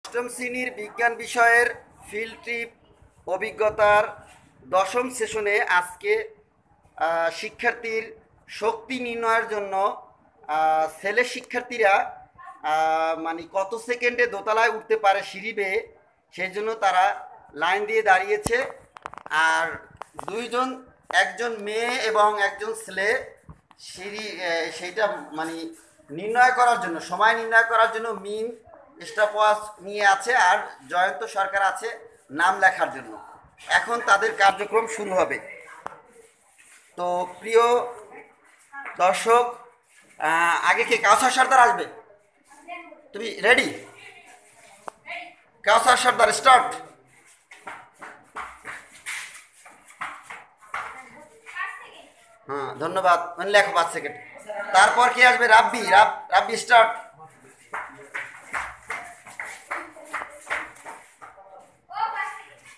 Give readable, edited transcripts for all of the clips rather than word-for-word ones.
অষ্টম শ্রেণীর বিজ্ঞান বিষয়ের ফিল্ড ট্রিপ অভিজ্ঞতার দশম সেশনে আজকে শিক্ষার্থীর শক্তি নির্ণয়ের জন্য ছেলে শিক্ষার্থীরা মানে কত সেকেন্ডে দোতলায় উঠতে পারে সিঁড়ি বেয়ে সেই জন্য তারা লাইন দিয়ে দাঁড়িয়েছে। আর দুইজন, একজন মেয়ে এবং একজন ছেলে সিঁড়ি সেইটা মানে নির্ণয় করার জন্য, সময় নির্ণয় করার জন্য মিন স্টপওয়াচ নিয়ে আছে, আর জয়ন্ত সরকার আছে নাম লেখার জন্য। এখন তাদের কার্যক্রম শুরু হবে। তো প্রিয় দর্শক, আগে কে? কাউসার সর্দার আসবে। তুমি রেডি? কাউসার সর্দার স্টার্ট। হ্যাঁ, ধন্যবাদ। লেখো 5 সেকেন্ড। তারপর কি আসবে? রাব্বি। রাব্বি স্টার্ট।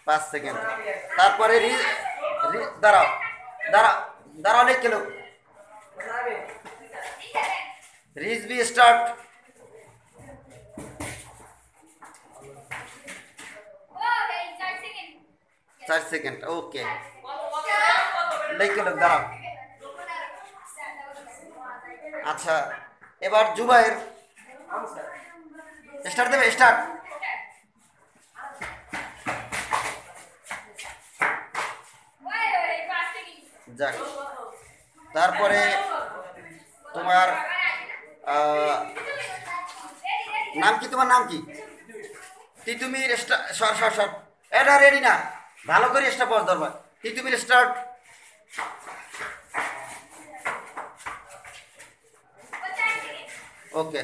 5 সেকেন্ড। তারপরে দাঁড়াও দাঁড়াও দাঁড়াও, লিখে লো। রিজবি স্টার্ট। 4 সেকেন্ড। ওকে, লিখে লো, দাঁড়াও। আচ্ছা, এবার জুবাইর স্টার্ট দেবে। স্টার্ট। যাক, তারপরে তোমার নাম কি? তোমার নাম কি? তিতুমির। সর সর সর, এটা রেডি না, ভালো করে স্টার্ট বস দরবার। তিতুমির স্টার্ট। ওকে।